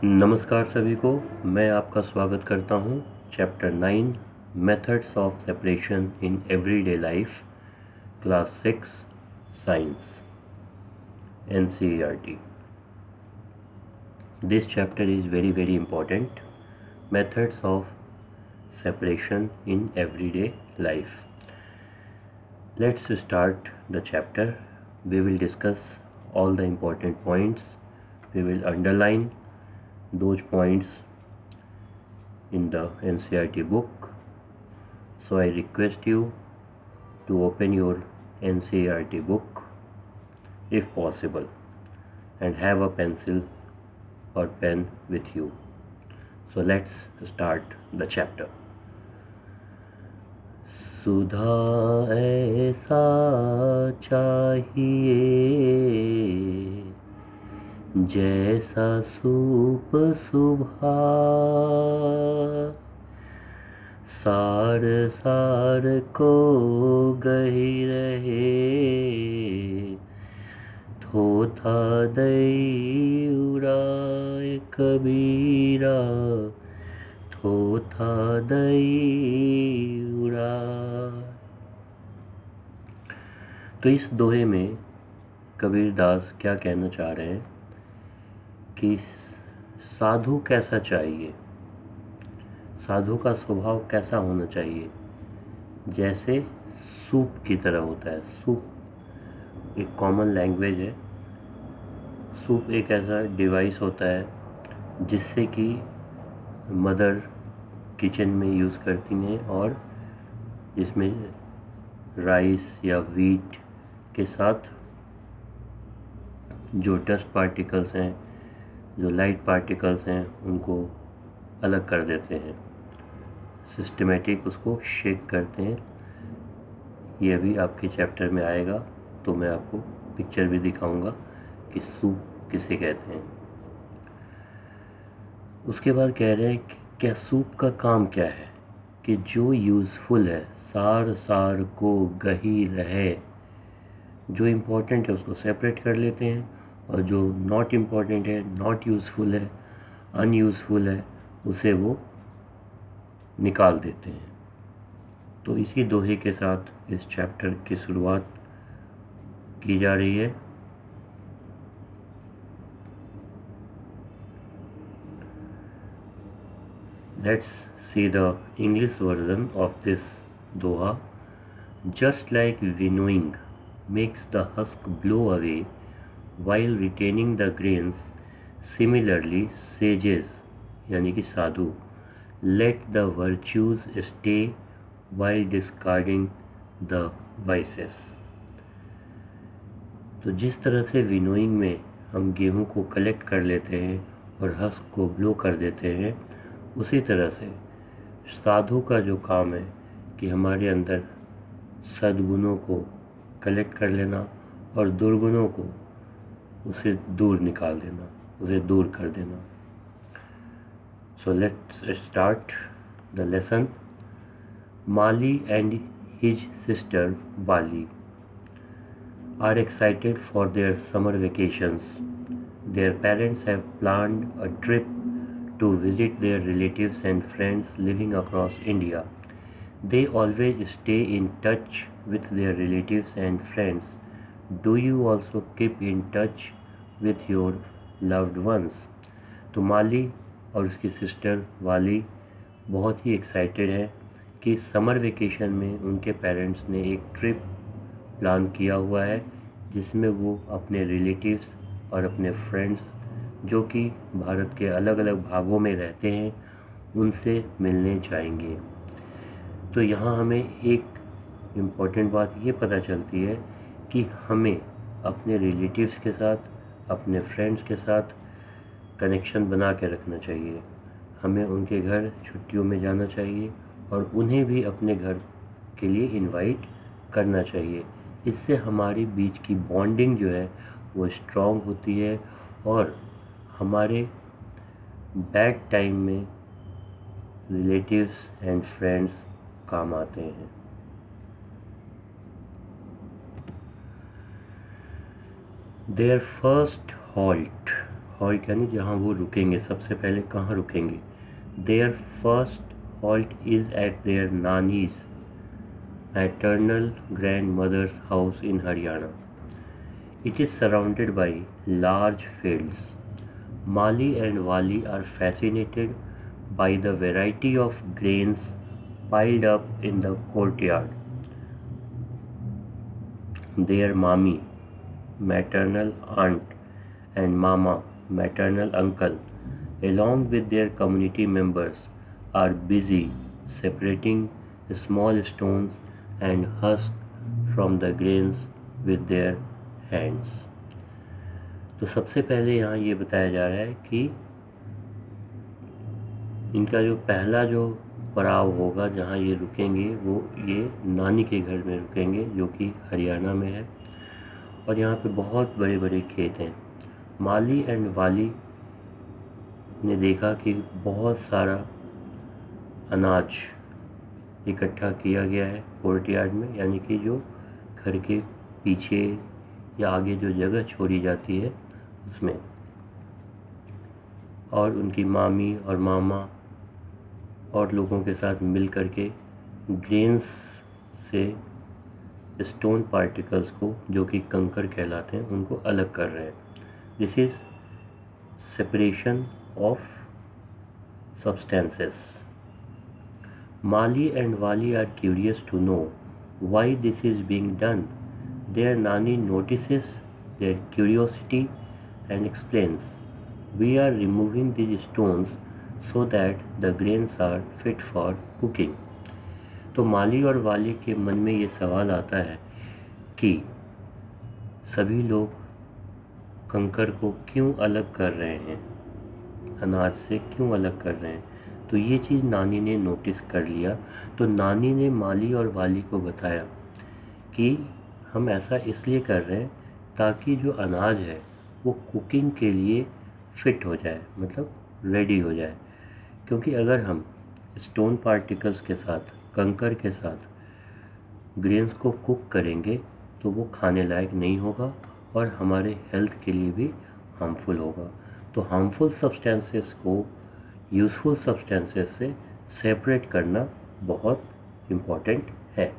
नमस्कार सभी को। मैं आपका स्वागत करता हूं chapter 9 methods of separation in everyday life, class 6 science, NCERT. This chapter is very important. Methods of separation in everyday life. Let's start the chapter. We will discuss all the important points. We will underline those points in the NCERT book. So I request you to open your NCERT book if possible and have a pencil or pen with you. So let's start the chapter. सुधा ऐसा चाहिए जैसा soup सुबह, सार सार को गही रहे, थोथा दई उड़ाए कबीरा, थोथा दई उड़ा। तो इस दोहे में कबीरदास क्या कहना चाह रहे हैं कि साधु कैसा चाहिए, साधु का स्वभाव कैसा होना चाहिए, जैसे सूप की तरह होता है। सूप एक कॉमन लैंग्वेज है। सूप एक ऐसा डिवाइस होता है जिससे कि मदर किचन में यूज़ करती हैं और जिसमें राइस या वीट के साथ जो डस्ट पार्टिकल्स हैं, जो लाइट पार्टिकल्स हैं, उनको अलग कर देते हैं। सिस्टमेटिक उसको शेक करते हैं। ये अभी आपके चैप्टर में आएगा तो मैं आपको पिक्चर भी दिखाऊंगा कि सूप किसे कहते हैं। उसके बाद कह रहे हैं कि क्या सूप का काम क्या है कि जो यूज़फुल है सार सार को गही रहे। जो इम्पोर्टेंट है उसको सेपरेट कर लेते हैं और जो नॉट इम्पोर्टेंट है, नॉट यूज़फुल है, अनयूज़फुल है, उसे वो निकाल देते हैं। तो इसी दोहे के साथ इस चैप्टर की शुरुआत की जा रही है। Let's see the English version of this doha. Just like winnowing makes the husk blow away while retaining the grains, similarly sages यानी कि साधु let the virtues stay while discarding the vices. तो जिस तरह से विनोइंग में हम गेहूं को कलेक्ट कर लेते हैं और हस्क को ब्लो कर देते हैं, उसी तरह से साधु का जो काम है कि हमारे अंदर सद्गुणों को कलेक्ट कर लेना और दुर्गुणों को उसे दूर निकाल देना, उसे दूर कर देना। So let's start the lesson. Mali and his sister Bali are excited for their summer vacations. Their parents have planned a trip to visit their relatives and friends living across India. They always stay in touch with their relatives and friends. Do you also keep in touch with your loved ones? तो माली और उसकी sister वाली बहुत ही excited है कि summer vacation में उनके parents ने एक ट्रिप प्लान किया हुआ है जिसमें वो अपने रिलेटिव्स और अपने फ्रेंड्स जो कि भारत के अलग अलग भागों में रहते हैं उनसे मिलने जाएंगे। तो यहाँ हमें एक इम्पॉर्टेंट बात ये पता चलती है कि हमें अपने रिलेटिव्स के साथ, अपने फ्रेंड्स के साथ कनेक्शन बना के रखना चाहिए। हमें उनके घर छुट्टियों में जाना चाहिए और उन्हें भी अपने घर के लिए इनवाइट करना चाहिए। इससे हमारे बीच की बॉन्डिंग जो है वो स्ट्रॉन्ग होती है और हमारे बैड टाइम में रिलेटिव्स एंड फ्रेंड्स काम आते हैं। Their first halt हॉल्ट यानी जहाँ वो रुकेंगे, सबसे पहले कहाँ रुकेंगे। There first halt is at there Nani's maternal grandmother's house in Haryana. It is surrounded by large fields. Mali and Wali are fascinated by the variety of grains piled up in the courtyard. Their mami, maternal aunt, and mama, maternal uncle, along with their community members, are busy separating small stones and husks from the grains with their hands. तो सबसे पहले यहाँ ये बताया जा रहा है कि इनका जो पहला जो पड़ाव होगा जहाँ ये रुकेंगे वो ये नानी के घर में रुकेंगे, जो कि हरियाणा में है। और यहाँ पे बहुत बड़े बड़े खेत हैं। माली एंड वाली ने देखा कि बहुत सारा अनाज इकट्ठा किया गया है कोर्टयार्ड में, यानी कि जो घर के पीछे या आगे जो जगह छोड़ी जाती है उसमें। और उनकी मामी और मामा और लोगों के साथ मिल कर के ग्रेन्स से स्टोन पार्टिकल्स को, जो कि कंकर कहलाते हैं, उनको अलग कर रहे हैं। This is separation of substances. Mali and Wali are curious to know why this is being done. Their Nani notices their curiosity and explains, "We are removing these stones so that the grains are fit for cooking." तो माली और वाली के मन में ये सवाल आता है कि सभी लोग कंकर को क्यों अलग कर रहे हैं, अनाज से क्यों अलग कर रहे हैं। तो ये चीज़ नानी ने नोटिस कर लिया। तो नानी ने माली और वाली को बताया कि हम ऐसा इसलिए कर रहे हैं ताकि जो अनाज है वो कुकिंग के लिए फिट हो जाए, मतलब रेडी हो जाए। क्योंकि अगर हम स्टोन पार्टिकल्स के साथ, कंकर के साथ ग्रेन्स को कुक करेंगे तो वो खाने लायक नहीं होगा और हमारे हेल्थ के लिए भी हार्मफुल होगा। तो हार्मफुल सब्सटेंसेस को यूज़फुल सब्सटेंसेस से सेपरेट करना बहुत इम्पॉर्टेंट है।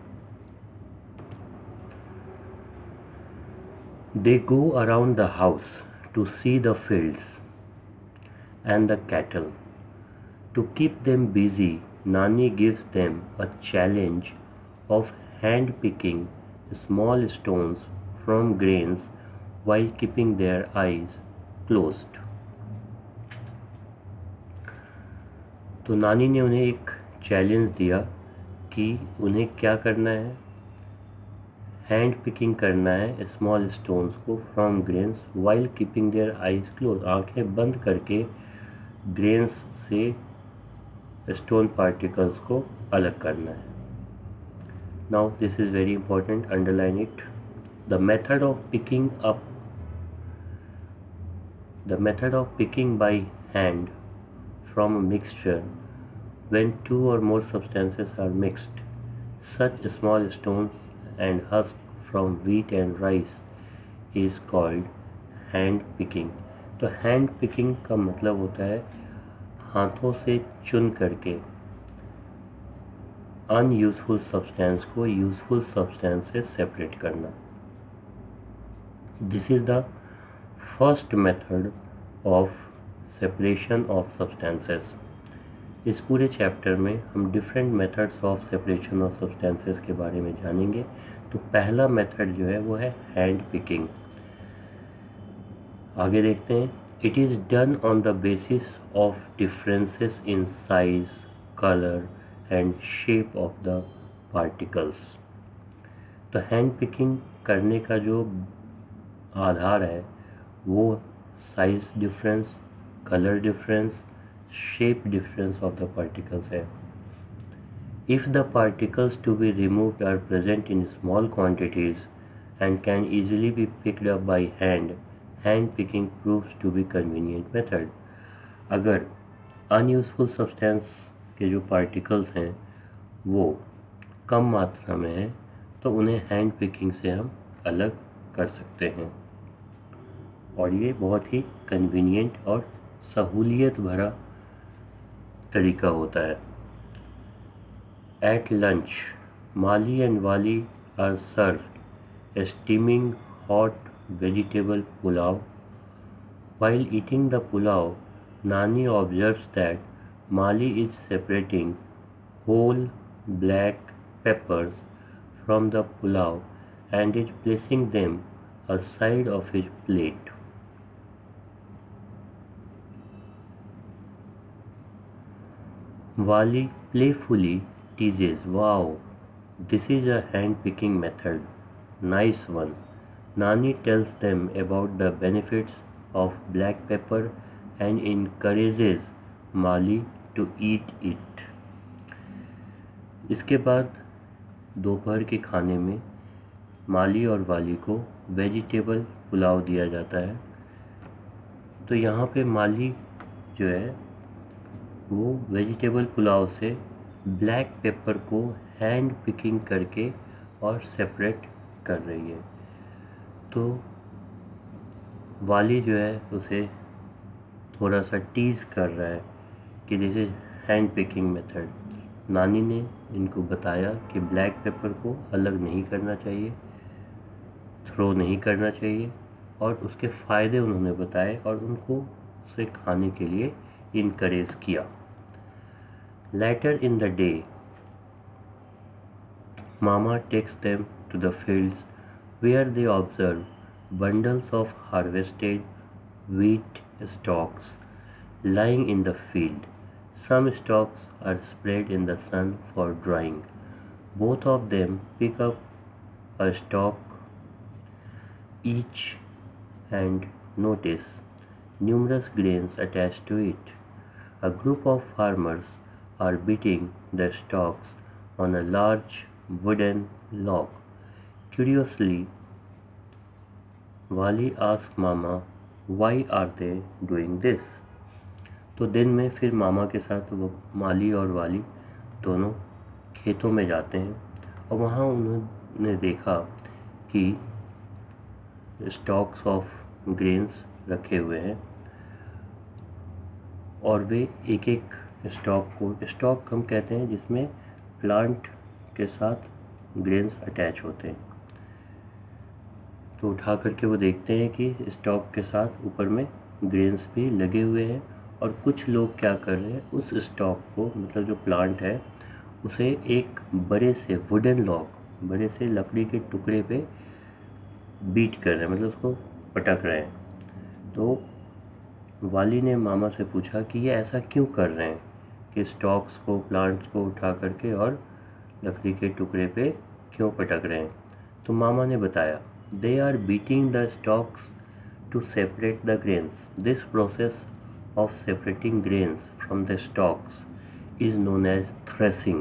They go around the house to see the fields and the cattle. To keep them busy, Nani gives them a challenge of hand-picking small stones from grains while keeping their eyes closed. तो नानी ने उन्हें एक challenge दिया कि उन्हें क्या करना है, हैंड पिकिंग करना है स्मॉल स्टोन्स को from grains while keeping their eyes close, आंखें बंद करके ग्रेन्स से स्टोन पार्टिकल्स को अलग करना है। Now this is very important, underline it. The method of picking by hand from a mixture when two or more substances are mixed, such small stones and husk from wheat and rice is called hand picking। तो hand picking का मतलब होता है हाथों से चुन करके unuseful substance को यूजफुल सब्सटेंस से सेपरेट करना। This is the first method of separation of substances. इस पूरे चैप्टर में हम different methods of separation of substances के बारे में जानेंगे। तो पहला मेथड जो है वो है हैंड पिकिंग। आगे देखते हैं। It is done on the basis of differences in size, colour and shape of the particles. तो हैंड पिकिंग करने का जो आधार है वो size difference, colour difference, shape difference of the particles है। If the particles to be removed are present in small quantities and can easily be picked up by hand, hand picking proves to be convenient method। अगर unuseful substance के जो particles हैं वो कम मात्रा में हैं तो उन्हें hand picking से हम अलग कर सकते हैं और ये बहुत ही कन्वीनियंट और सहूलियत भरा तरीका होता है। At lunch, Mali and Wali are serve a steaming hot vegetable pulao. While eating the pulao, Nani observes that Mali is separating whole black peppers from the pulao and is placing them aside of his plate. Wali playfully teases, "Wow, this is a hand-picking method. Nice one." Nani tells them about the benefits of black pepper and encourages Mali to eat it. इसके बाद दोपहर के खाने में माली और वाली को vegetable pulao दिया जाता है। तो यहाँ पे माली जो है वो वेजिटेबल पुलाव से ब्लैक पेपर को हैंड पिकिंग करके और सेपरेट कर रही है। तो वाली जो है उसे थोड़ा सा टीज कर रहा है कि this is hand picking method. नानी ने इनको बताया कि ब्लैक पेपर को अलग नहीं करना चाहिए, थ्रो नहीं करना चाहिए, और उसके फ़ायदे उन्होंने बताए और उनको उसे खाने के लिए इनकरेज किया। Later in the day, mama takes them to the fields where they observe bundles of harvested wheat stalks lying in the field. Some stalks are spread in the sun for drying. Both of them pick up a stalk each and notice numerous grains attached to it. A group of farmers are beating the stalks on a large wooden log. Curiously, वाली ask mama, "Why are they doing this?" तो दिन में फिर मामा के साथ वो माली और वाली दोनों खेतों में जाते हैं और वहाँ उन्होंने देखा कि स्टॉक्स ऑफ ग्रेन्स रखे हुए हैं और वे एक एक स्टॉक को, स्टॉक हम कहते हैं जिसमें प्लांट के साथ ग्रेन्स अटैच होते हैं, तो उठा करके वो देखते हैं कि स्टॉक के साथ ऊपर में ग्रेन्स भी लगे हुए हैं। और कुछ लोग क्या कर रहे हैं, उस स्टॉक को, मतलब जो प्लांट है उसे एक बड़े से वुडन लॉग, बड़े से लकड़ी के टुकड़े पे बीट कर रहे हैं, मतलब उसको पटक रहे हैं। तो वाली ने मामा से पूछा कि ये ऐसा क्यों कर रहे हैं कि स्टॉक्स को, प्लांट्स को उठा करके और लकड़ी के टुकड़े पे क्यों पटक रहे हैं। तो मामा ने बताया, "They are beating the stalks to separate the grains. This process of separating grains from the stalks is known as threshing.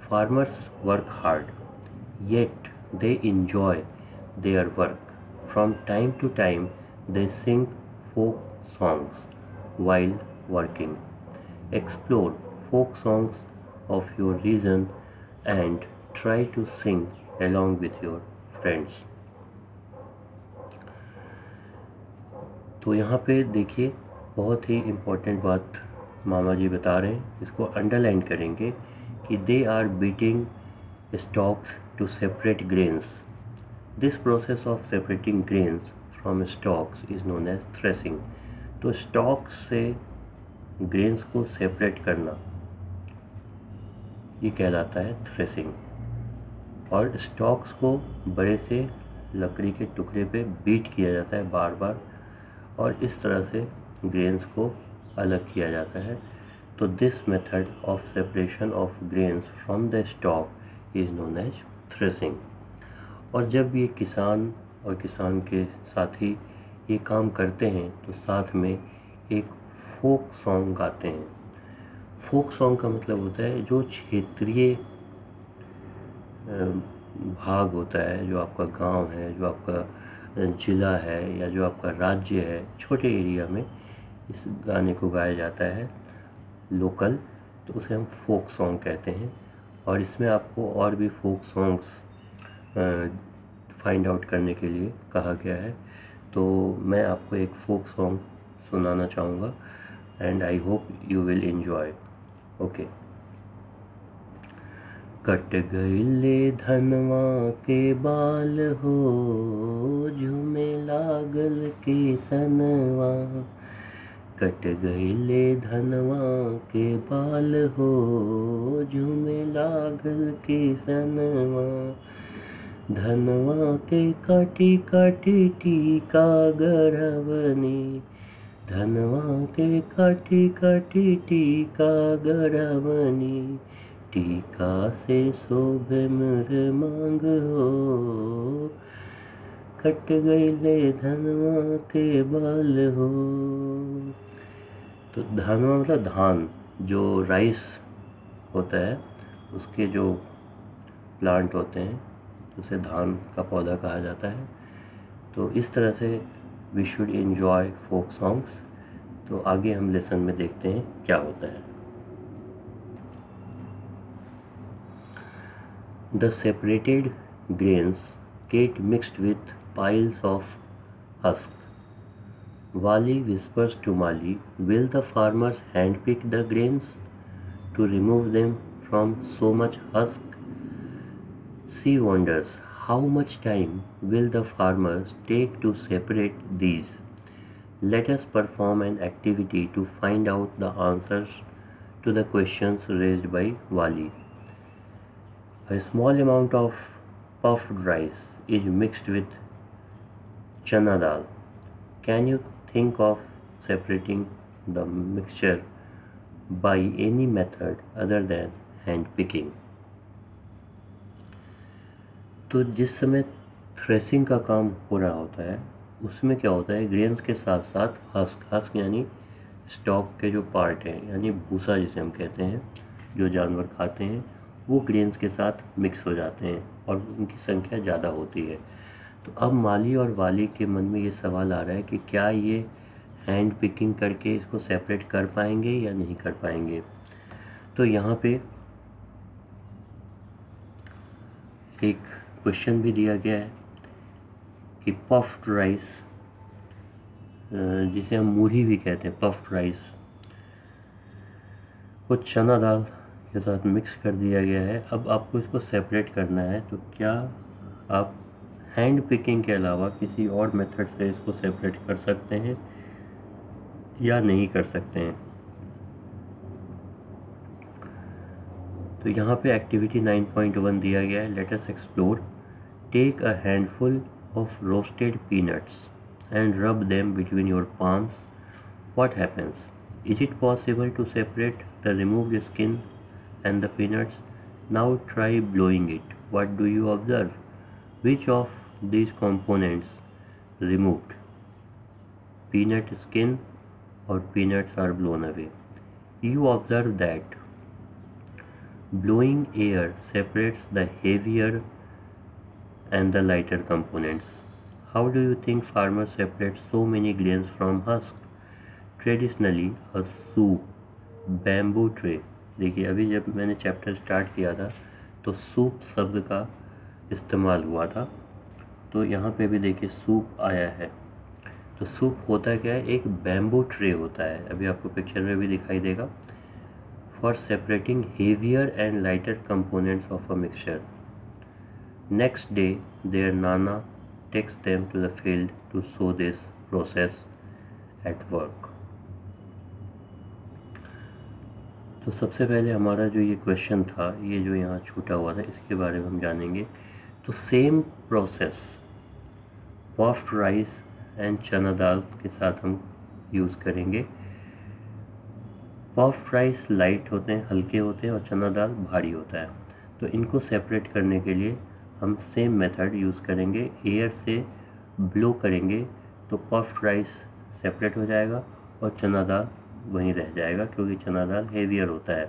Farmers work hard, yet they enjoy their work. From time to time, they sing folk songs while working. Explore folk songs of your region and try to sing along with your friends." तो यहाँ पे देखिए बहुत ही important बात मामा जी बता रहे हैं, इसको अंडरलाइन करेंगे कि they are beating stalks to separate grains. This process of separating grains from stalks is known as threshing. तो स्टॉक्स से ग्रेन्स को सेपरेट करना ये कहलाता है थ्रेसिंग. और स्टॉक्स को बड़े से लकड़ी के टुकड़े पे बीट किया जाता है बार बार, और इस तरह से ग्रेन्स को अलग किया जाता है. तो this method of separation of grains from the stalk is known as threshing. और जब ये किसान और किसान के साथी ये काम करते हैं तो साथ में एक फोक सॉन्ग गाते हैं. फोक सॉन्ग का मतलब होता है जो क्षेत्रीय भाग होता है, जो आपका गांव है, जो आपका जिला है या जो आपका राज्य है, छोटे एरिया में इस गाने को गाया जाता है लोकल, तो उसे हम फोक सॉन्ग कहते हैं. और इसमें आपको और भी फोक सॉन्ग्स फाइंड आउट करने के लिए कहा गया है. तो मैं आपको एक फोक सॉन्ग सुनाना चाहूँगा and I hope you will enjoy. Okay. Cut गइले धनवा के बाल हो, झूमे लागल किसनवा। कट गइले धनवा के बाल हो, झूमे लागल किसनवा। धनवा के काटी काटी टीका गढ़वनी, धनवा के काटी काटी टीका गढ़वनी। टीका से शोभे मोर मांग हो, कट गइले धनवा के बाल हो। तो धनवा मतलब धान, जो राइस होता है उसके जो प्लांट होते हैं उसे धान का पौधा कहा जाता है। तो इस तरह से we should enjoy folk songs. तो आगे हम लेसन में देखते हैं क्या होता है। The separated grains get mixed with piles of husk. Wali whispers to Mali, will the farmers handpick the grains to remove them from so much husk? She wonders, how much time will the farmers take to separate these? Let us perform an activity to find out the answers to the questions raised by Wali. A small amount of puffed rice is mixed with chana dal. Can you think of separating the mixture by any method other than hand picking? तो जिस समय threshing का काम हो रहा होता है उसमें क्या होता है, ग्रेन्स के साथ साथ हस्क यानी स्टॉक के जो पार्ट हैं, यानी भूसा जिसे हम कहते हैं, जो जानवर खाते हैं, वो ग्रेन्स के साथ मिक्स हो जाते हैं और उनकी संख्या ज़्यादा होती है। तो अब माली और वाली के मन में ये सवाल आ रहा है कि क्या ये हैंड पिकिंग करके इसको सेपरेट कर पाएंगे या नहीं कर पाएंगे। तो यहाँ पे एक क्वेश्चन भी दिया गया है कि पफ्ड राइस, जिसे हम मूढ़ी भी कहते हैं, पफ्ड राइस को चना दाल के साथ मिक्स कर दिया गया है। अब आपको इसको सेपरेट करना है, तो क्या आप हैंड पिकिंग के अलावा किसी और मेथड से इसको सेपरेट कर सकते हैं या नहीं कर सकते हैं। तो यहाँ पे एक्टिविटी 9.1 दिया गया है, let us explore. Take a handful of roasted peanuts and rub them between your palms. What happens? Is it possible to separate the removed skin and the peanuts? Now try blowing it. What do you observe? Which of these components removed? Peanut skin or peanuts are blown away? You observe that blowing air separates the heavier and the lighter components. How do you think farmers separate so many grains from husk? Traditionally a soup bamboo tray। देखिए अभी जब मैंने chapter start किया था तो soup शब्द का इस्तेमाल हुआ था, तो यहाँ पे भी देखिए सूप आया है। तो सूप होता क्या है, एक बैम्बू ट्रे होता है, अभी आपको पिक्चर में भी दिखाई देगा। For separating heavier and lighter components of a mixture. Next day their nana takes them to the field to show this process at work. तो सबसे पहले हमारा जो ये क्वेश्चन था, ये जो यहाँ छूटा हुआ था, इसके बारे में हम जानेंगे। तो same process puffed rice and चना दाल के साथ हम यूज़ करेंगे। पफ्ड राइस लाइट होते हैं, हल्के होते हैं, और चना दाल भारी होता है। तो इनको सेपरेट करने के लिए हम सेम मेथड यूज़ करेंगे। एयर से ब्लो करेंगे तो पफ्ड राइस सेपरेट हो जाएगा और चना दाल वहीं रह जाएगा, क्योंकि चना दाल हेवियर होता है।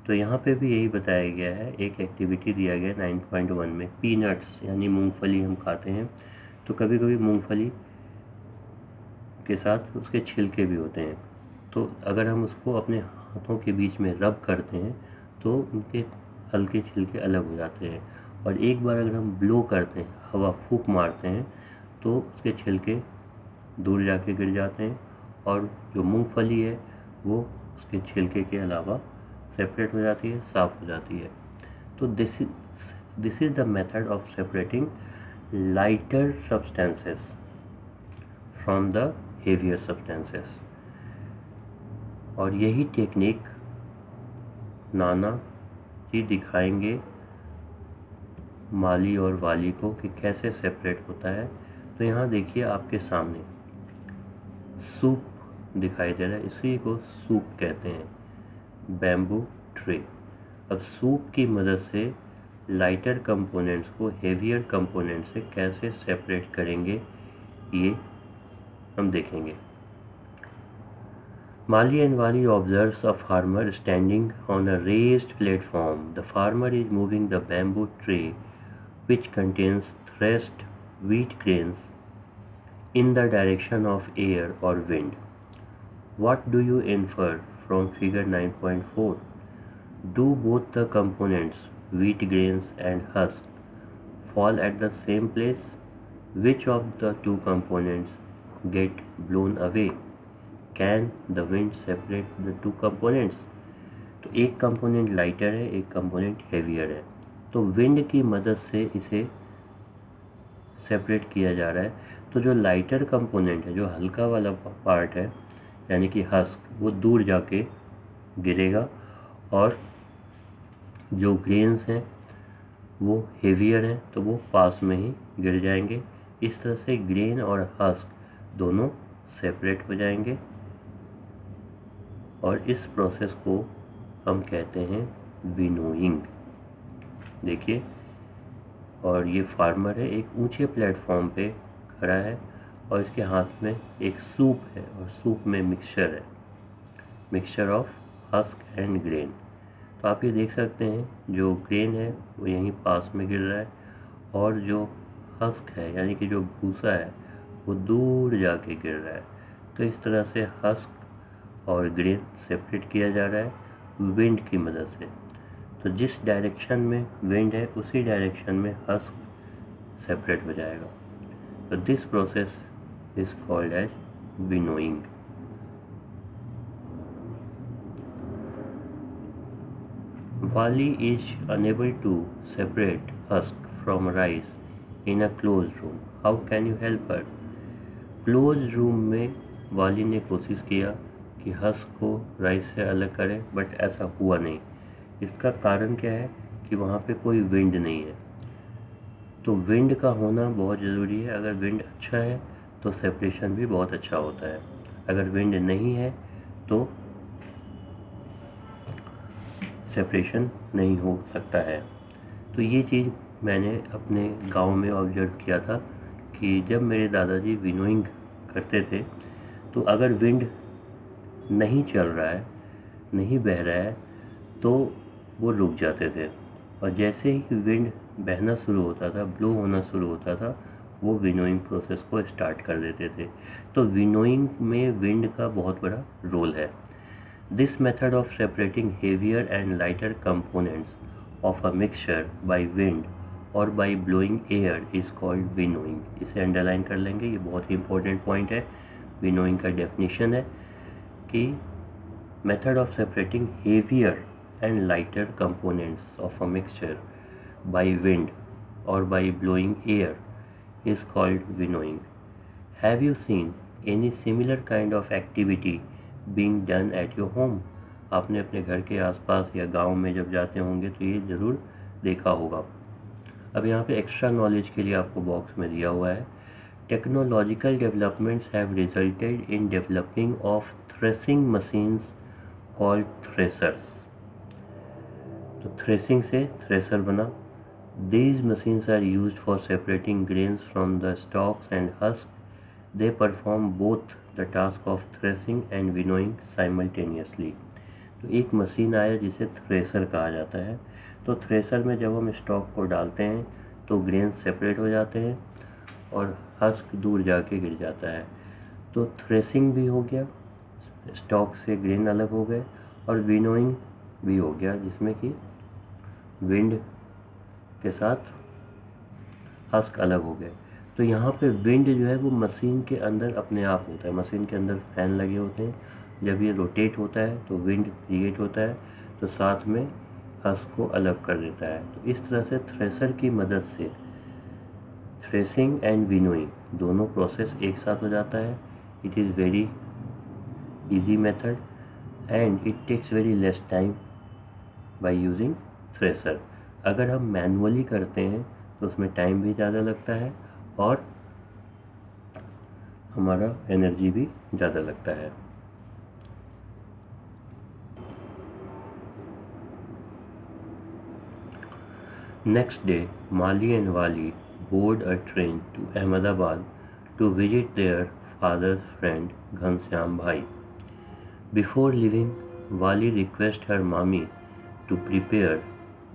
तो यहाँ पे भी यही बताया गया है। एक एक्टिविटी दिया गया 9.1 में, पीनट्स यानी मूंगफली हम खाते हैं, तो कभी कभी मूंगफली के साथ उसके छिलके भी होते हैं। तो अगर हम उसको अपने हाथों के बीच में रब करते हैं तो उनके हल्के छिलके अलग हो जाते हैं, और एक बार अगर हम ब्लो करते हैं, हवा फूंक मारते हैं, तो उसके छिलके दूर जाके गिर जाते हैं, और जो मूंगफली है वो उसके छिलके के अलावा सेपरेट हो जाती है, साफ हो जाती है। तो this is the method of separating lighter substances from the heavier substances. और यही टेक्निक नाना जी दिखाएंगे माली और वाली को कि कैसे सेपरेट होता है। तो यहाँ देखिए आपके सामने सूप दिखाई दे रहा है, इसी को सूप कहते हैं, बैम्बू ट्रे। अब सूप की मदद से लाइटर कंपोनेंट्स को हेवियर कंपोनेंट से कैसे सेपरेट करेंगे ये हम देखेंगे। Mali and Wali observes a farmer standing on a raised platform. The farmer is moving the bamboo tray, which contains threshed wheat grains, in the direction of air or wind. What do you infer from figure 9.4? Do both the components, wheat grains and husk, fall at the same place? Which of the two components get blown away? Can the wind separate the two components? तो एक component lighter है, एक component heavier है, तो wind की मदद से इसे सेपरेट किया जा रहा है। तो जो लाइटर कंपोनेंट है, जो हल्का वाला पार्ट है यानी कि हस्क, वो दूर जाके गिरेगा, और जो ग्रेन्स हैं वो हेवियर हैं तो वो पास में ही गिर जाएंगे। इस तरह से ग्रेन और हस्क दोनों सेपरेट हो जाएंगे, और इस प्रोसेस को हम कहते हैं विनोइंग। देखिए, और ये फार्मर है, एक ऊंचे प्लेटफॉर्म पे खड़ा है, और इसके हाथ में एक सूप है, और सूप में मिक्सचर है, mixture of husk and grain. तो आप ये देख सकते हैं जो ग्रेन है वो यहीं पास में गिर रहा है, और जो हस्क है यानी कि जो भूसा है वो दूर जाके गिर रहा है। तो इस तरह से हस्क और ग्रेन सेपरेट किया जा रहा है विंड की मदद से। तो जिस डायरेक्शन में विंड है उसी डायरेक्शन में हस्क सेपरेट हो जाएगा। तो this process is called as winnowing. Wali is unable to separate husk from rice in a closed room. How can you help her? Close room में वाली ने कोशिश किया कि हस्क को राइस से अलग करे, बट ऐसा हुआ नहीं। इसका कारण क्या है कि वहाँ पे कोई विंड नहीं है। तो विंड का होना बहुत ज़रूरी है। अगर विंड अच्छा है तो सेपरेशन भी बहुत अच्छा होता है, अगर विंड नहीं है तो सेपरेशन नहीं हो सकता है। तो ये चीज़ मैंने अपने गांव में ऑब्जर्व किया था कि जब मेरे दादाजी विनोइंग करते थे तो अगर विंड नहीं चल रहा है, नहीं बह रहा है, तो वो रुक जाते थे, और जैसे ही विंड बहना शुरू होता था, ब्लो होना शुरू होता था, वो विनोइंग प्रोसेस को स्टार्ट कर देते थे। तो विनोइंग में विंड का बहुत बड़ा रोल है। This method of separating heavier and lighter components of a mixture by wind or by blowing air is called winnowing. इसे अंडरलाइन कर लेंगे, ये बहुत ही इंपॉर्टेंट पॉइंट है। विनोइंग का डेफिनेशन है कि method of separating heavier and lighter components of a mixture by wind or by blowing air is called winnowing. Have you seen any similar kind of activity being done at your home? आपने अपने घर के आसपास या गांव में जब जाते होंगे तो ये ज़रूर देखा होगा। अब यहाँ पे एक्स्ट्रा नॉलेज के लिए आपको बॉक्स में दिया हुआ है, technological developments have resulted in developing of threshing machines called threshers. तो थ्रेसिंग से थ्रेसर बना। These machines are used for separating grains from the stalks and husks. They perform both the task of threshing and winnowing simultaneously. तो एक machine आया जिसे thresher कहा जाता है। तो थ्रेसर में जब हम स्टॉक को डालते हैं तो ग्रेन सेपरेट हो जाते हैं और हस्क दूर जाके गिर जाता है। तो थ्रेसिंग भी हो गया, स्टॉक से ग्रेन अलग हो गए, और विनोइंग भी हो गया जिसमें कि विंड के साथ हस्क अलग हो गए। तो यहाँ पे विंड जो है वो मशीन के अंदर अपने आप होता है, मशीन के अंदर फैन लगे होते हैं, जब ये रोटेट होता है तो विंड क्रिएट होता है, तो साथ में हस्क को अलग कर देता है। तो इस तरह से थ्रेशर की मदद से थ्रेसिंग एंड विनोइंग दोनों प्रोसेस एक साथ हो जाता है। It is very easy method and it takes very less time by using thresher. अगर हम मैनुअली करते हैं तो उसमें टाइम भी ज़्यादा लगता है और हमारा एनर्जी भी ज़्यादा लगता है। Next day, Mali and Wali board a train to Ahmedabad to visit their father's friend Ghanshyam Bhai. Before leaving, Wali requests her mommy to prepare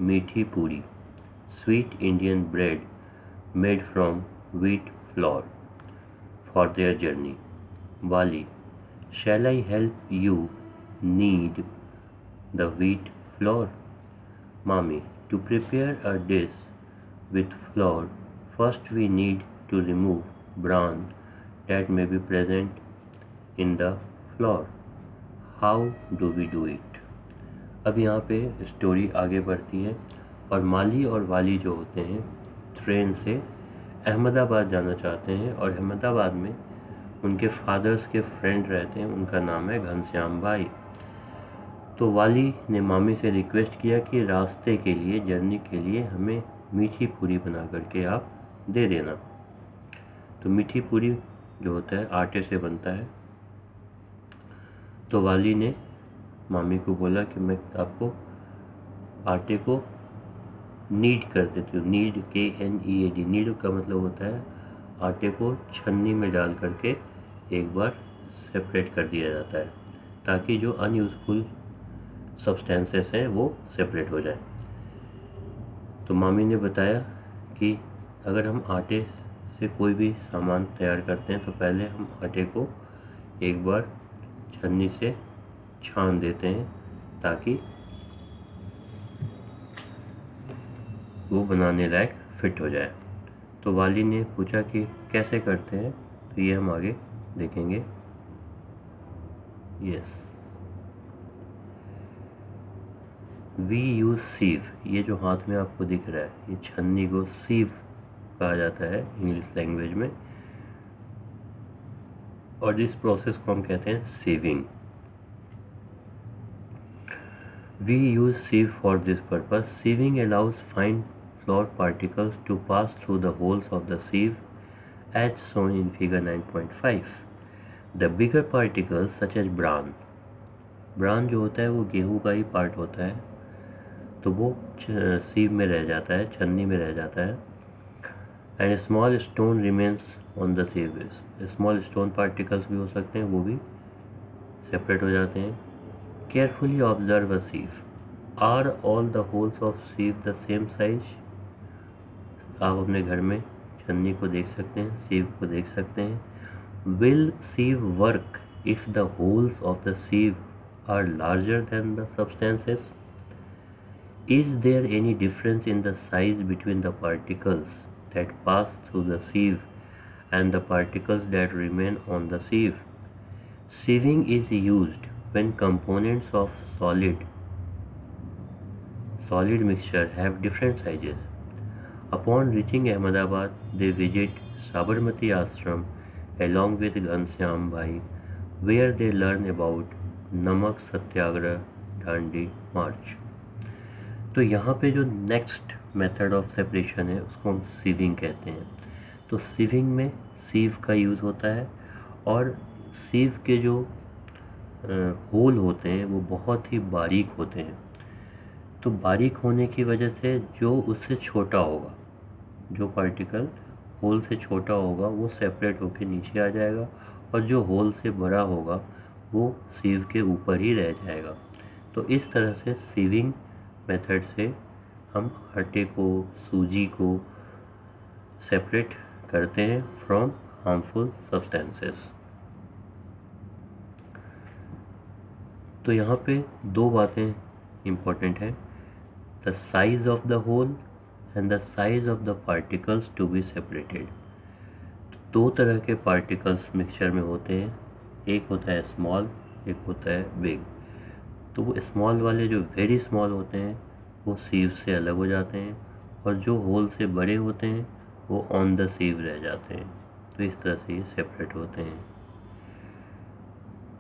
meethi puri, sweet Indian bread made from wheat flour, for their journey. Wali, shall I help you knead the wheat flour? Mommy, to prepare a dish with flour, first we need to remove bran that may be present in the flour. How do we do it? अब यहाँ पे story आगे बढ़ती है और माली और वाली जो होते हैं ट्रेन से अहमदाबाद जाना चाहते हैं और अहमदाबाद में उनके फादर्स के फ्रेंड रहते हैं, उनका नाम है घनश्याम भाई। तो वाली ने मामी से रिक्वेस्ट किया कि रास्ते के लिए, जर्नी के लिए हमें मीठी पूरी बना करके आप दे देना। तो मीठी पूरी जो होता है आटे से बनता है। तो वाली ने मामी को बोला कि मैं आपको आटे को नीड कर देती हूँ। नीड KNEAD, नीड का मतलब होता है आटे को छन्नी में डाल करके एक बार सेपरेट कर दिया जाता है ताकि जो अनयूजफुल सब्सटेंसेस हैं वो सेपरेट हो जाए। तो मामी ने बताया कि अगर हम आटे से कोई भी सामान तैयार करते हैं तो पहले हम आटे को एक बार छन्नी से छान देते हैं ताकि वो बनाने लायक फिट हो जाए। तो वाली ने पूछा कि कैसे करते हैं, तो ये हम आगे देखेंगे। यस, वी यूज सीव, ये जो हाथ में आपको दिख रहा है ये छन्नी को सीव कहा जाता है इंग्लिश लैंग्वेज में, और इस प्रोसेस को हम कहते हैं sieving. We use sieve for this purpose. Sieving allows fine flour particles to pass through the holes of the sieve as shown in figure 9.5. The bigger particles such as bran जो होता है वो गेहूं का ही पार्ट होता है, तो वो सीव में रह जाता है, छन्नी में रह जाता है। And small stone remains on the सीव। Small stone particles भी हो सकते हैं, वो भी सेपरेट हो जाते हैं। Carefully observe a sieve. Are all the holes of sieve the same size? आप अपने घर में छन्नी को देख सकते हैं, सीव को देख सकते हैं। Will sieve work if the holes of the sieve are larger than the substances? Is there any difference in the size between the particles that pass through the sieve and the particles that remain on the sieve? Sieving is used when components of solid mixture have different sizes. Upon reaching Ahmedabad, they visit Sabarmati Ashram along with Ghanshyam Bhai, where they learn about नमक सत्याग्रह दांडी मार्च। तो यहाँ पे जो next method of separation है उसको हम sieving कहते हैं। तो सीविंग में सीव का यूज़ होता है और सीव के जो होल होते हैं वो बहुत ही बारीक होते हैं। तो बारीक होने की वजह से जो उससे छोटा होगा, जो पार्टिकल होल से छोटा होगा वो सेपरेट होकर नीचे आ जाएगा, और जो होल से बड़ा होगा वो सीव के ऊपर ही रह जाएगा। तो इस तरह से सीविंग मेथड से हम आटे को, सूजी को सेपरेट करते हैं फ्रॉम हार्मफुल सब्सटेंसेस। तो यहाँ पे दो बातें इम्पोर्टेंट हैं, the size of the hole and the size of the particles to be separated. दो तरह के पार्टिकल्स मिक्सचर में होते हैं, एक होता है स्मॉल, एक होता है बिग। तो वो स्मॉल वाले जो वेरी स्मॉल होते हैं वो सीव से अलग हो जाते हैं, और जो होल से बड़े होते हैं वो ऑन द सीव रह जाते हैं। तो इस तरह से ये सेपरेट होते हैं।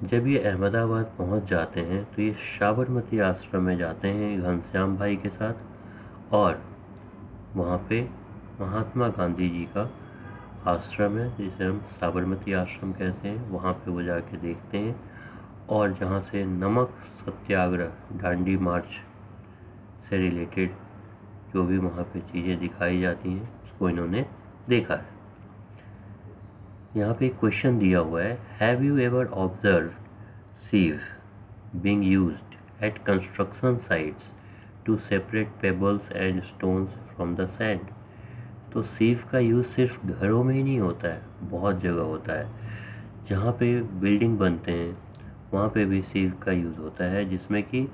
जब ये अहमदाबाद पहुंच जाते हैं तो ये साबरमती आश्रम में जाते हैं घनश्याम भाई के साथ, और वहाँ पे महात्मा गांधी जी का आश्रम है जिसे हम साबरमती आश्रम कहते हैं, वहाँ पे वो जाके देखते हैं, और जहाँ से नमक सत्याग्रह दांडी मार्च से रिलेटेड जो भी वहाँ पे चीज़ें दिखाई जाती हैं उसको इन्होंने देखा है। यहाँ पे एक क्वेश्चन दिया हुआ है, have you ever observe sieve being used at construction sites to separate pebbles and stones from the sand? तो सीव का यूज़ सिर्फ घरों में ही नहीं होता है, बहुत जगह होता है। जहाँ पे बिल्डिंग बनते हैं वहाँ पे भी सीव का यूज़ होता है, जिसमें कि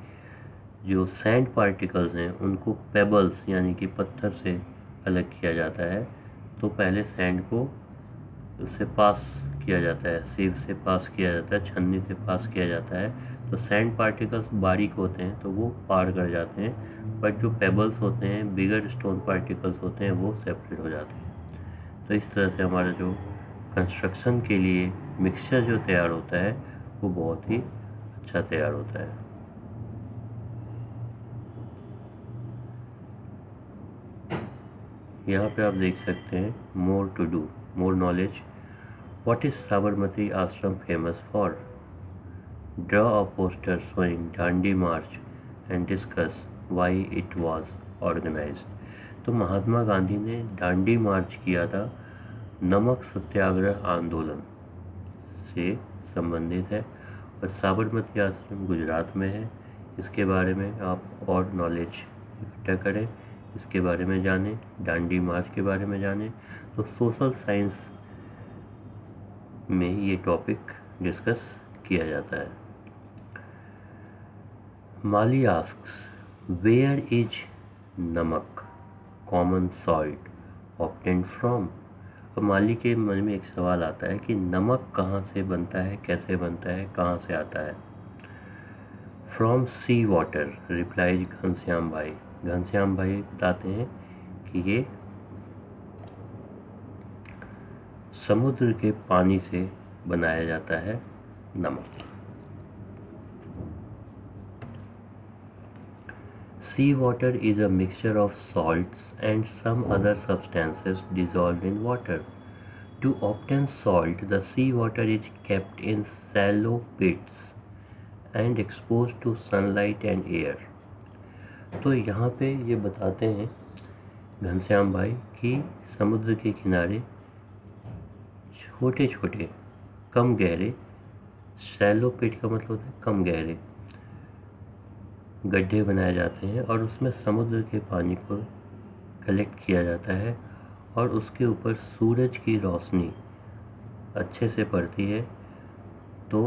जो सैंड पार्टिकल्स हैं उनको पेबल्स यानी कि पत्थर से अलग किया जाता है। तो पहले सैंड को उससे पास किया जाता है, सीव से पास किया जाता है, छन्नी से पास किया जाता है। तो सैंड पार्टिकल्स बारीक होते हैं तो वो पार कर जाते हैं, बट जो पेबल्स होते हैं, बिगर स्टोन पार्टिकल्स होते हैं, वो सेपरेट हो जाते हैं। तो इस तरह से हमारा जो कंस्ट्रक्शन के लिए मिक्सचर जो तैयार होता है वो बहुत ही अच्छा तैयार होता है। यहाँ पे आप देख सकते हैं more to do, more knowledge. What is Sabarmati Ashram famous for? Draw a poster showing Dandi March and discuss why it was organized. तो महात्मा गांधी ने दांडी मार्च किया था नमक सत्याग्रह आंदोलन से संबंधित है, और साबरमती आश्रम गुजरात में है। इसके बारे में आप और नॉलेज इकट्ठा करें, इसके बारे में जानें, दांडी मार्च के बारे में जानें। तो सोशल साइंस में ये टॉपिक डिस्कस किया जाता है। माली आस्क्स, वेयर इज नमक कॉमन सॉल्ट ऑब्टेन्ड फ्रॉम? अब माली के मन में एक सवाल आता है कि नमक कहाँ से बनता है, कैसे बनता है, कहाँ से आता है। From sea water, replies Ghanshyam bhai. Ghanshyam भाई बताते हैं कि ये समुद्र के पानी से बनाया जाता है नमक। Sea water is a mixture of salts and some other substances dissolved in water. To obtain salt, the sea water is kept in shallow pits and exposed to sunlight and air. तो यहाँ पे ये बताते हैं घनश्याम भाई कि समुद्र के किनारे छोटे छोटे कम गहरे, शैलो पिट का मतलब होता है कम गहरे, गड्ढे बनाए जाते हैं, और उसमें समुद्र के पानी को कलेक्ट किया जाता है, और उसके ऊपर सूरज की रोशनी अच्छे से पड़ती है तो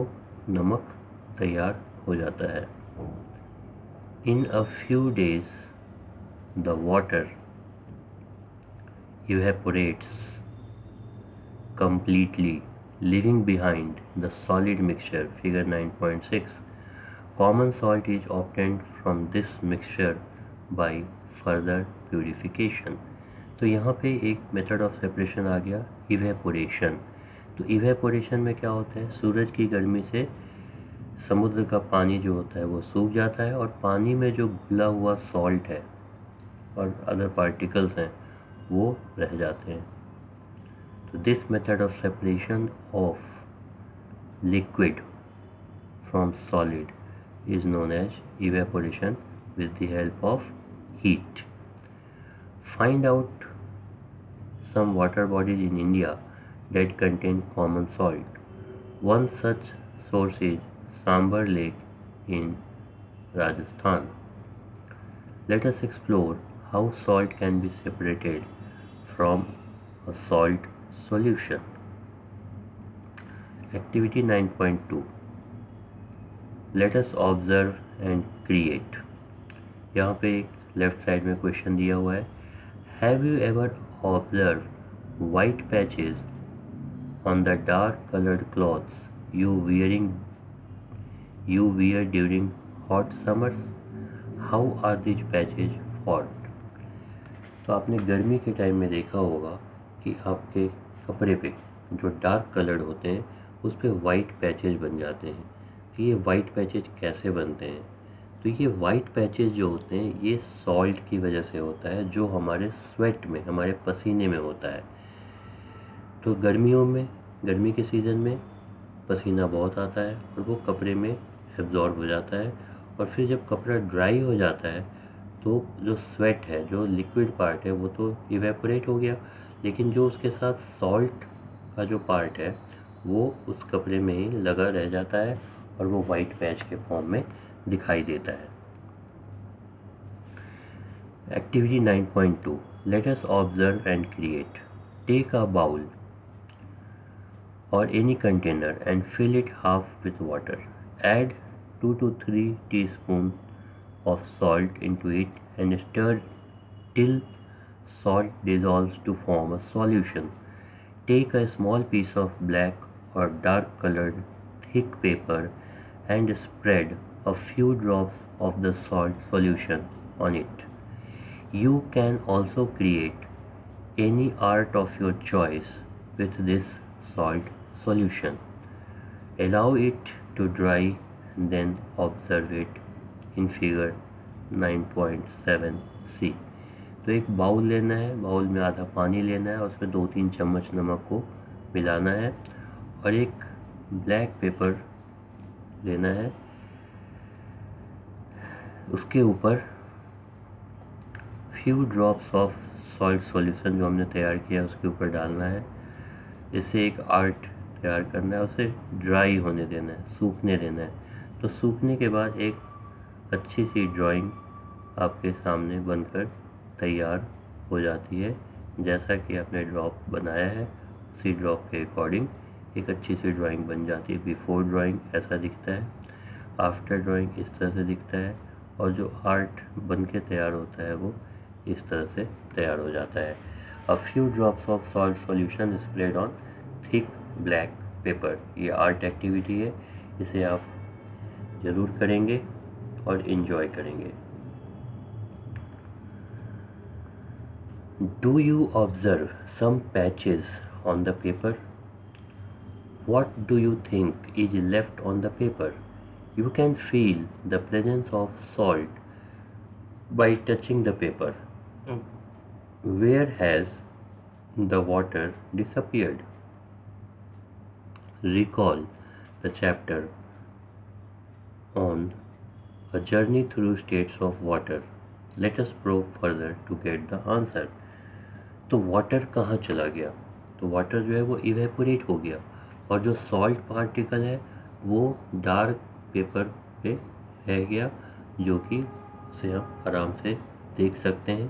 नमक तैयार हो जाता है। In a few days the water evaporates completely, leaving behind the solid mixture. Figure 9.6. Common salt is obtained from this mixture by further purification. तो यहाँ पे एक मेथड ऑफ सेपरेशन आ गया, इवेपोरेशन। तो इवेपोरेशन में क्या होता है, सूरज की गर्मी से समुद्र का पानी जो होता है वो सूख जाता है, और पानी में जो घुला हुआ सॉल्ट है और अदर पार्टिकल्स हैं वो रह जाते हैं। This method of separation of liquid from solid is known as evaporation with the help of heat. Find out some water bodies in India that contain common salt. One such source is Sambar Lake in Rajasthan. Let us explore how salt can be separated from a salt solution. Activity 9.2. Let us observe and create. यहाँ पे left side में question दिया हुआ है, Have you ever observed white patches on the dark colored clothes you wear during hot summers? How are these patches formed? तो आपने गर्मी के टाइम में देखा होगा कि आपके कपड़े पे जो डार्क कलर्ड होते हैं उस पे वाइट पैचेज बन जाते हैं। तो ये वाइट पैचेज कैसे बनते हैं? तो ये वाइट पैचेज जो होते हैं ये सॉल्ट की वजह से होता है, जो हमारे स्वेट में, हमारे पसीने में होता है। तो गर्मियों में, गर्मी के सीज़न में पसीना बहुत आता है और वो कपड़े में एब्जॉर्ब हो जाता है, और फिर जब कपड़ा ड्राई हो जाता है तो जो स्वेट है, जो लिक्विड पार्ट है, वो तो इवेपोरेट हो गया, लेकिन जो उसके साथ सॉल्ट का जो पार्ट है वो उस कपड़े में ही लगा रह जाता है और वो वाइट पैच के फॉर्म में दिखाई देता है। Activity 9.2 let us observe and create. Take a bowl or any container and fill it half with water. Add 2 to 3 teaspoons of salt into it and stir till salt dissolves to form a solution. Take a small piece of black or dark colored thick paper and spread a few drops of the salt solution on it. You can also create any art of your choice with this salt solution. Allow it to dry and then observe it in figure 9.7c. तो एक bowl लेना है, bowl में आधा पानी लेना है, उसमें 2-3 चम्मच नमक को मिलाना है और एक ब्लैक पेपर लेना है, उसके ऊपर few drops of salt solution जो हमने तैयार किया उसके ऊपर डालना है। इसे एक आर्ट तैयार करना है, उसे ड्राई होने देना है, सूखने देना है। तो सूखने के बाद एक अच्छी सी ड्राइंग आपके सामने बनकर तैयार हो जाती है। जैसा कि आपने ड्रॉप बनाया है उसी ड्रॉप के अकॉर्डिंग एक अच्छी सी ड्राइंग बन जाती है। बिफोर ड्राइंग ऐसा दिखता है, आफ्टर ड्राइंग इस तरह से दिखता है, और जो आर्ट बन के तैयार होता है वो इस तरह से तैयार हो जाता है। A few drops of salt solution sprayed on thick black paper। ये आर्ट एक्टिविटी है, इसे आप ज़रूर करेंगे और इन्जॉय करेंगे। Do you observe some patches on the paper? What do you think is left on the paper? You can feel the presence of salt by touching the paper. Where has the water disappeared? Recall the chapter on a journey through states of water. Let us probe further to get the answer. तो water कहाँ चला गया? तो water जो है वो evaporate हो गया, और जो सॉल्ट पार्टिकल है वो डार्क पेपर पे रह गया, जो कि उसे हम आराम से देख सकते हैं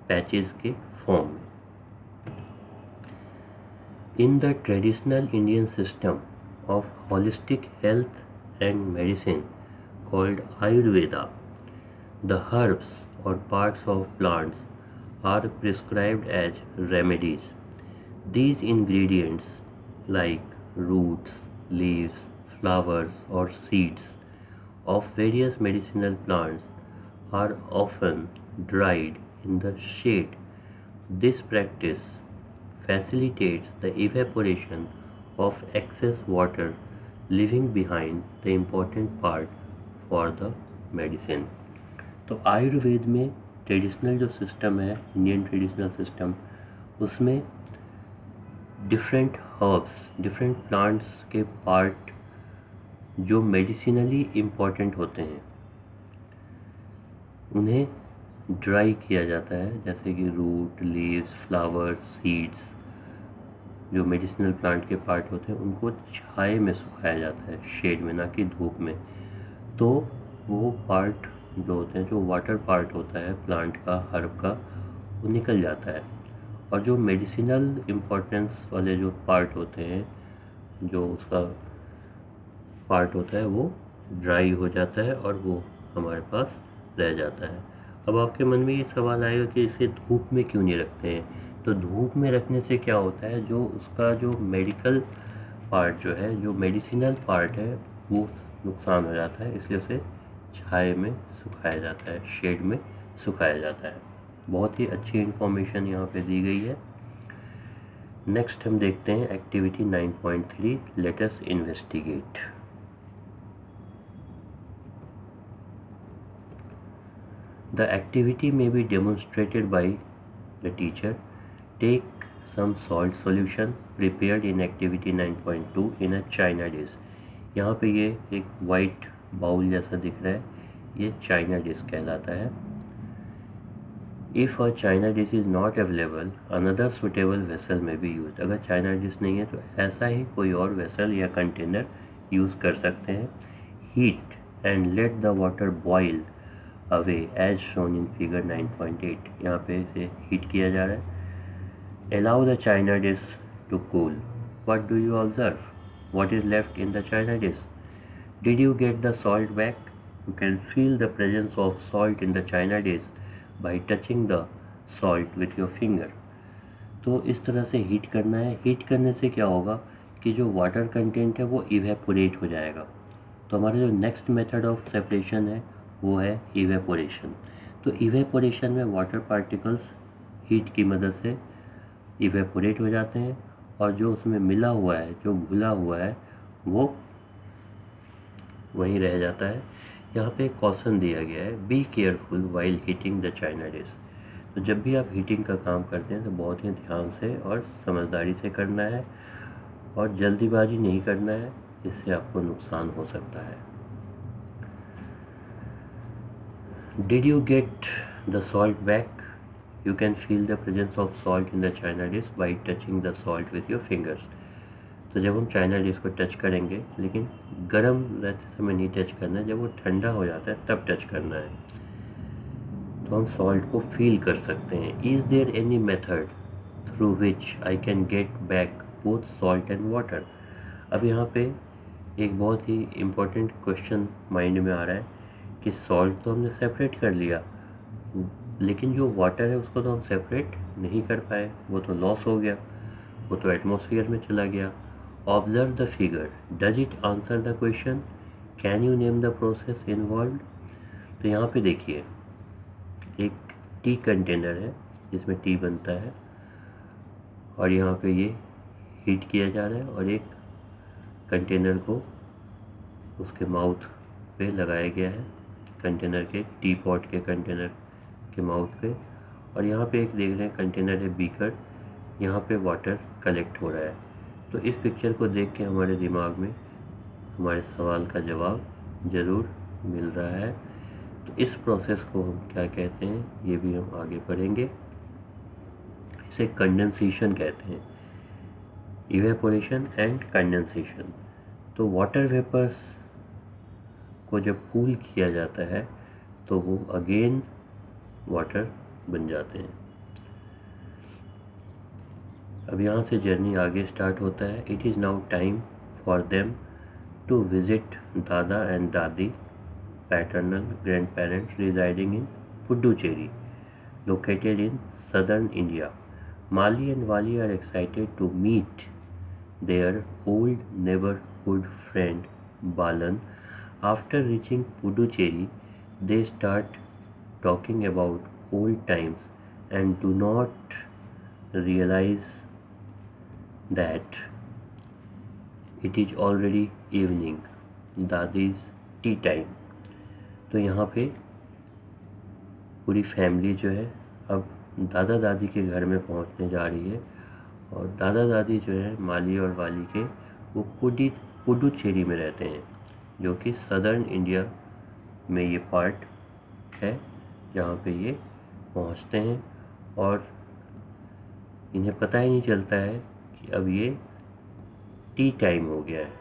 पैचेस के फॉर्म में। In the traditional Indian system of holistic health and medicine called Ayurveda, the herbs or parts of plants are prescribed as remedies. These ingredients like roots, leaves, flowers or seeds of various medicinal plants are often dried in the shade. This practice facilitates the evaporation of excess water, leaving behind the important part for the medicine. तो आयुर्वेद में traditional जो system है, Indian traditional system, उसमें different herbs, different plants के part जो medicinally important होते हैं उन्हें ड्राई किया जाता है, जैसे कि रूट, लीव्स, फ्लावर्स, सीड्स, जो मेडिसिनल प्लांट के पार्ट होते हैं उनको छाए में सुखाया जाता है, शेड में, ना कि धूप में। तो वो पार्ट जो होते हैं, जो वाटर पार्ट होता है प्लांट का, हर्ब का, वो निकल जाता है, और जो मेडिसिनल इम्पोर्टेंस वाले जो पार्ट होते हैं, जो उसका पार्ट होता है वो ड्राई हो जाता है और वो हमारे पास रह जाता है। अब आपके मन में ये सवाल आएगा कि इसे धूप में क्यों नहीं रखते हैं, तो धूप में रखने से क्या होता है, जो उसका जो मेडिकल पार्ट जो है, जो मेडिसिनल पार्ट है, वो नुकसान हो जाता है, इसलिए उसे छाए में सुखाया जाता है, शेड में सुखाया जाता है। बहुत ही अच्छी इन्फॉर्मेशन यहाँ पे दी गई है। नेक्स्ट हम देखते हैं activity 9.3, let us investigate. The activity may be demonstrated by the teacher. Take some salt solution prepared in activity 9.2 in a china dish. यहाँ पे ये एक वाइट बाउल जैसा दिख रहा है, ये चाइना डिश कहलाता है। If a china dish is not available, another suitable vessel may be used. अगर चाइना डिश नहीं है तो ऐसा ही कोई और वेसल या कंटेनर यूज़ कर सकते हैं। Heat and let the water boil away as shown in figure 9.8। यहाँ पे इसे हीट किया जा रहा है। Allow the china dish to cool. What do you observe? What is left in the china dish? Did you get the salt back? You can feel the presence of salt in the china dish by touching the salt with your finger. तो इस तरह से heat करना है। Heat करने से क्या होगा कि जो वाटर कंटेंट है वो इवेपोरेट हो जाएगा। तो हमारा जो नेक्स्ट मेथड ऑफ सेपरेशन है वो है इवेपोरेशन। तो इवेपोरेशन में वाटर पार्टिकल्स हीट की मदद से इवेपोरेट हो जाते हैं और जो उसमें मिला हुआ है, जो घुला हुआ है, वो वहीं रह जाता है। यहाँ पे एक कॉशन दिया गया है, be careful while heating the china dish. तो जब भी आप हीटिंग का काम करते हैं तो बहुत ही ध्यान से और समझदारी से करना है और जल्दीबाजी नहीं करना है, इससे आपको नुकसान हो सकता है। Did you get the salt back? You can feel the presence of salt in the china dish by touching the salt with your fingers. तो जब हम चाइना डिश को टच करेंगे, लेकिन गर्म रहते समय नहीं टच करना है, जब वो ठंडा हो जाता है तब टच करना है, तो हम सॉल्ट को फील कर सकते हैं। Is there any method through which I can get back both salt and water? अब यहाँ पे एक बहुत ही इम्पोर्टेंट क्वेश्चन माइंड में आ रहा है कि सॉल्ट तो हमने सेपरेट कर लिया, लेकिन जो वाटर है उसको तो हम सेपरेट नहीं कर पाए, वो तो लॉस हो गया, वो तो एटमॉस्फेयर में चला गया। Observe the figure, does it answer the question? Can you name the process involve? तो यहाँ पे देखिए, एक टी कंटेनर है जिसमें टी बनता है और यहाँ पे ये हीट किया जा रहा है और एक कंटेनर को उसके माउथ पे लगाया गया है, कंटेनर के, टी पॉट के कंटेनर के माउथ पे। और यहाँ पे एक देख रहे हैं कंटेनर है बीकर, यहाँ पे वाटर कलेक्ट हो रहा है। तो इस पिक्चर को देख के हमारे दिमाग में हमारे सवाल का जवाब ज़रूर मिल रहा है। तो इस प्रोसेस को हम क्या कहते हैं, ये भी हम आगे पढ़ेंगे। इसे कंडेंसेशन कहते हैं, इवेपोरेशन एंड कंडेंसेशन। तो वाटर वेपर्स को जब कूल किया जाता है तो वो अगेन वाटर बन जाते हैं। अब यहाँ से जर्नी आगे स्टार्ट होता है। It is now time for them to visit dada and dadi, paternal grandparents residing in Puducherry, located in southern India. Mali and Wali are excited to meet their old neighborhood friend Balan. After reaching Puducherry, they start talking about old times and do not realize that it is already evening, Dadi's tea time. तो यहाँ पे पूरी family जो है अब दादा दादी के घर में पहुँचने जा रही है और दादा दादी जो है माली और वाली के, वो पुडुचेरी में रहते हैं, जो कि सदर्न इंडिया में ये पार्ट है जहाँ पे ये पहुँचते हैं और इन्हें पता ही नहीं चलता है कि अब ये टी टाइम हो गया है।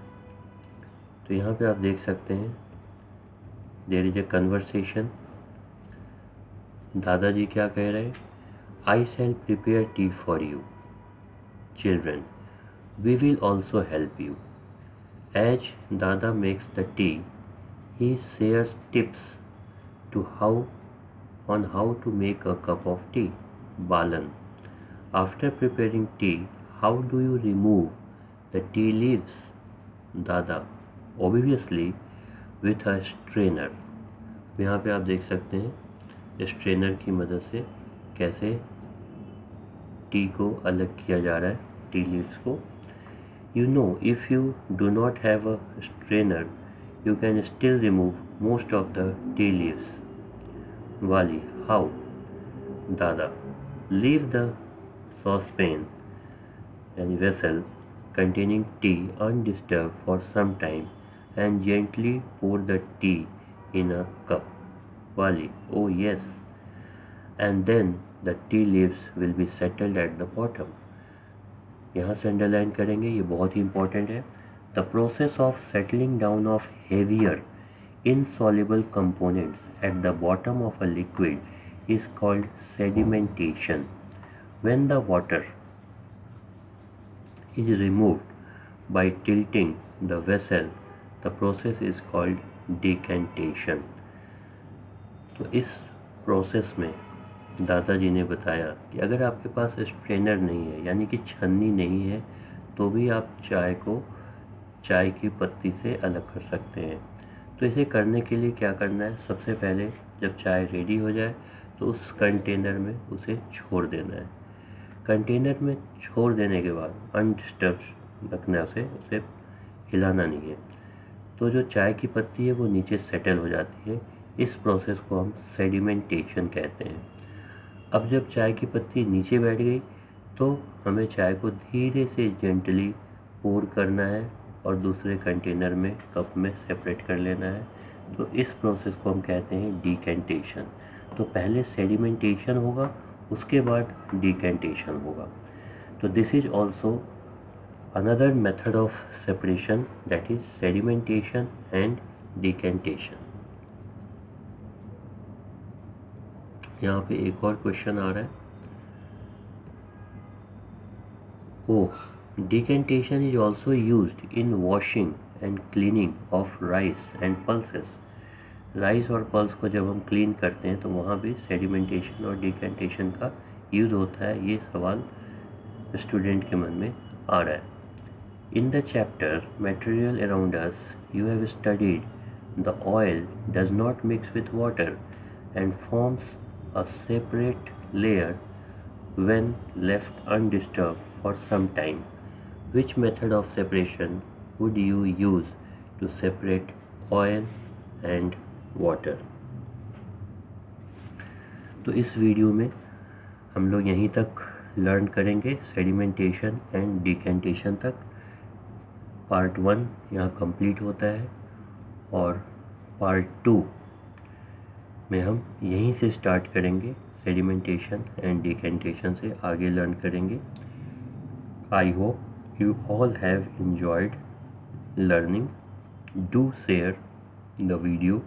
तो यहाँ पे आप देख सकते हैं देयर इज ए कन्वर्सेशन। दादाजी क्या कह रहे हैं? I shall prepare tea for you children, we will also help you. As dada makes the tea, he shares tips to how to make a cup of tea. Balan, After preparing tea, how do you remove the tea leaves? दादा, obviously with a strainer. यहाँ पे आप देख सकते हैं strainer की मदद से कैसे टी को अलग किया जा रहा है, टी लीव्स को. You know, if you do not have a strainer, you can still remove most of the tea leaves. Wali, how? Dada, leave the saucepan and vessel containing tea undisturbed for some time and gently pour the tea in a cup. Wali, oh yes. And then the tea leaves will be settled at the bottom. यहाँ से underline करेंगे, ये बहुत ही important है. The process of settling down of heavier insoluble components at the bottom of a liquid is called sedimentation. When the water is removed by tilting the vessel, the process is called decantation. तो इस process में दादाजी ने बताया कि अगर आपके पास strainer नहीं है, यानी कि छन्नी नहीं है, तो भी आप चाय को चाय की पत्ती से अलग कर सकते हैं. तो इसे करने के लिए क्या करना है, सबसे पहले जब चाय रेडी हो जाए तो उस कंटेनर में उसे छोड़ देना है. कंटेनर में छोड़ देने के बाद अनडिस्टर्ब रखना से उसे हिलाना नहीं है. तो जो चाय की पत्ती है वो नीचे सेटल हो जाती है. इस प्रोसेस को हम सेडिमेंटेशन कहते हैं. अब जब चाय की पत्ती नीचे बैठ गई तो हमें चाय को धीरे से जेंटली पोर करना है और दूसरे कंटेनर में, कप में सेपरेट कर लेना है. तो इस प्रोसेस को हम कहते हैं डिकेंटेशन. तो पहले सेडिमेंटेशन होगा, उसके बाद डिकेंटेशन होगा. तो this is also another method of separation, that is sedimentation and decantation. यहाँ पे एक और क्वेश्चन आ रहा है. ओह, decantation is also used in washing and cleaning of rice and pulses. Rice और पल्स को जब हम क्लीन करते हैं तो वहाँ भी सेडिमेंटेशन और डिकेंटेशन का यूज़ होता है. ये सवाल स्टूडेंट के मन में आ रहा है. In the chapter material around us you have studied the oil does not mix with water and forms a separate layer when left undisturbed for some time. Which method of separation would you use to separate oil and water? तो इस video में हम लोग यहीं तक learn करेंगे, sedimentation and decantation तक. Part 1 यहाँ कंप्लीट होता है और पार्ट 2 में हम यहीं से स्टार्ट करेंगे, सेडिमेंटेशन एंड डिकेंटेशन से आगे लर्न करेंगे. I hope you all have enjoyed learning. Do share the video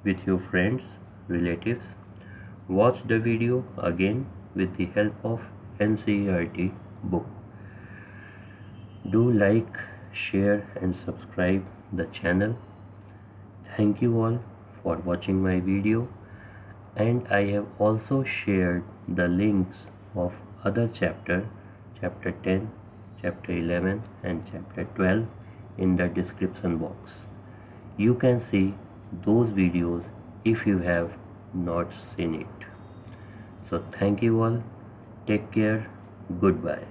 with your friends, relatives. Watch the video again with the help of NCERT book. Do like, share and subscribe the channel. Thank you all for watching my video, and I have also shared the links of other chapter 10, chapter 11 and chapter 12 in the description box. You can see those videos if you have not seen it. So thank you all, take care, goodbye.